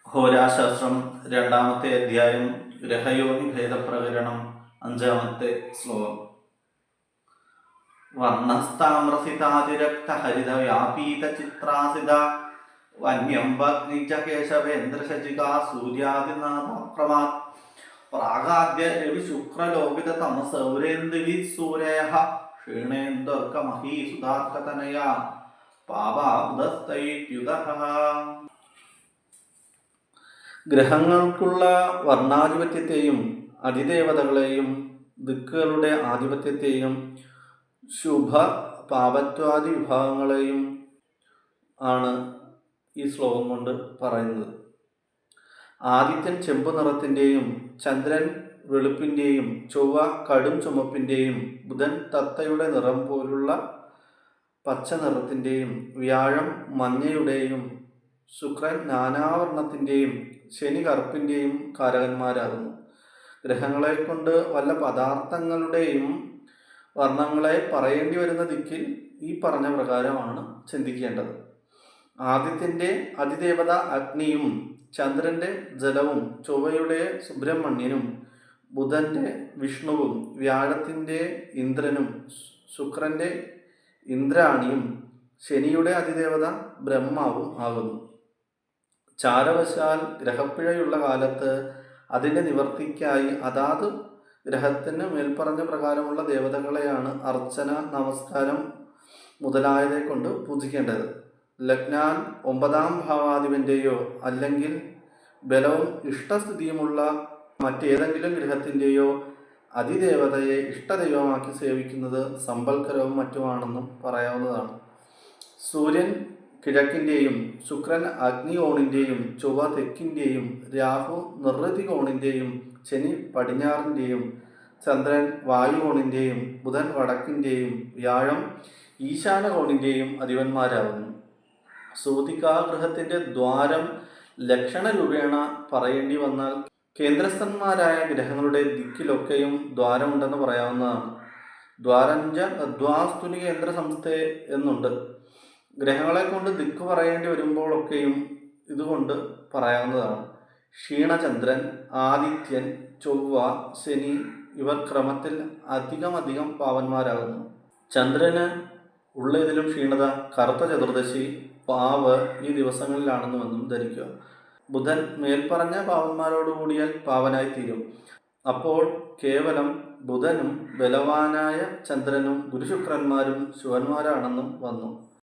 ഹോരാശാസ്ത്രം രണ്ടാമത്തെ അധ്യായം ഗ്രഹയോനി ഭേദപ്രകരണം അഞ്ചാമത്തെ ശ്ലോകം. വർണ്ണസ്താമ്രസിതാതിരക്ത ഹരിത വ്യാപീത ചിത്രാസിത വന്യംബഗ്നിജകേശവേന്ദ്രശചികാ സൂര്യാദിനാഥപ്രമാത് പ്രാഗാദ്യ രവി ശുക്രലോകിത തമസൗരേന്ദുവി സൂരേഹ ക്ഷീണേന്ദർക്കമഹീസുധാർക്കതനയാ പാപാബുധസ്തൈത്യുതഃ. ഗ്രഹങ്ങൾക്കുള്ള വർണ്ണാധിപത്യത്തെയും അതിദേവതകളെയും ദിക്കുകളുടെ ആധിപത്യത്തെയും ശുഭ പാപത്വാദി വിഭാഗങ്ങളെയും ആണ് ഈ ശ്ലോകം കൊണ്ട് പറയുന്നത്. ആദിത്യൻ ചെമ്പു നിറത്തിൻ്റെയും ചന്ദ്രൻ വെളുപ്പിൻ്റെയും ചൊവ്വ കടും ചുമപ്പിൻ്റെയും ബുധൻ തത്തയുടെ നിറം പോലുള്ള പച്ച നിറത്തിൻ്റെയും വ്യാഴം മഞ്ഞയുടെയും ശുക്രൻ നാനാവർണ്ണത്തിൻ്റെയും ശനി കറുപ്പിൻ്റെയും കാരകന്മാരാകുന്നു. ഗ്രഹങ്ങളെ കൊണ്ട് വല്ല പദാർത്ഥങ്ങളുടെയും വർണ്ണങ്ങളെ പറയേണ്ടി വരുന്ന ദിക്കിൽ ഈ പറഞ്ഞ പ്രകാരമാണ് ചിന്തിക്കേണ്ടത്. ആദിത്യൻ്റെ അതിദേവത അഗ്നിയും ചന്ദ്രൻ്റെ ജലവും ചൊവ്വയുടെ സുബ്രഹ്മണ്യനും ബുധൻ്റെ വിഷ്ണുവും വ്യാഴത്തിൻ്റെ ഇന്ദ്രനും ശുക്രൻ്റെ ഇന്ദ്രാണിയും ശനിയുടെ അതിദേവത ബ്രഹ്മാവും ആകുന്നു. ചാരവശാൽ ഗ്രഹപ്പിഴയുള്ള കാലത്ത് അതിൻ്റെ നിവർത്തിക്കായി അതാത് ഗ്രഹത്തിന് മേൽപ്പറഞ്ഞ പ്രകാരമുള്ള ദേവതകളെയാണ് അർച്ചന നമസ്കാരം മുതലായവയെ കൊണ്ട് പൂജിക്കേണ്ടത്. ലഗ്നാൻ 9-ാം ഭാവാധിപൻ്റെയോ അല്ലെങ്കിൽ ബലവും ഇഷ്ടസ്ഥിതിയുമുള്ള മറ്റേതെങ്കിലും ഗ്രഹത്തിൻ്റെയോ അതിദേവതയെ ഇഷ്ടദൈവമാക്കി സേവിക്കുന്നത് സമ്പൽക്കരവും മറ്റുമാണെന്നും പറയാവുന്നതാണ്. സൂര്യൻ കിഴക്കിൻ്റെയും ശുക്രൻ അഗ്നികോണിൻ്റെയും ചൊവ്വ തെക്കിൻ്റെയും രാഹു നിർവൃതികോണിൻ്റെയും ശനി പടിഞ്ഞാറിൻ്റെയും ചന്ദ്രൻ വായുകോണിൻ്റെയും ബുധൻ വടക്കിൻ്റെയും വ്യാഴം ഈശാനകോണിൻ്റെയും അധിപന്മാരാകുന്നു. സൂതികാഗ്രഹത്തിൻ്റെ ദ്വാരം ലക്ഷണരൂപേണ പറയേണ്ടി വന്നാൽ കേന്ദ്രസ്ഥന്മാരായ ഗ്രഹങ്ങളുടെ ദിക്കിലൊക്കെയും ദ്വാരമുണ്ടെന്ന് പറയാവുന്നതാണ്. ദ്വാരഞ്ച തദ്വാസ്തുനി കേന്ദ്ര സംസ്ഥേ എന്നുണ്ട്. ഗ്രഹങ്ങളെ കൊണ്ട് ദിക്ക് പറയേണ്ടി വരുമ്പോഴൊക്കെയും ഇതുകൊണ്ട് പറയാവുന്നതാണ്. ക്ഷീണചന്ദ്രൻ, ആദിത്യൻ, ചൊവ്വ, ശനി ഇവർ ക്രമത്തിൽ അധികം പാവന്മാരാകുന്നു. ചന്ദ്രന് ഉള്ളതിലും ക്ഷീണത കറുത്ത ചതുർദശി പാവ് ഈ ദിവസങ്ങളിലാണെന്നുവെന്നും ധരിക്കുക. ബുധൻ മേൽപ്പറഞ്ഞ പാവന്മാരോട് കൂടിയാൽ പാവനായി തീരും. അപ്പോൾ കേവലം ബുധനും ബലവാനായ ചന്ദ്രനും ഗുരുശുക്രന്മാരും ശുഭന്മാരാണെന്നും വന്നു.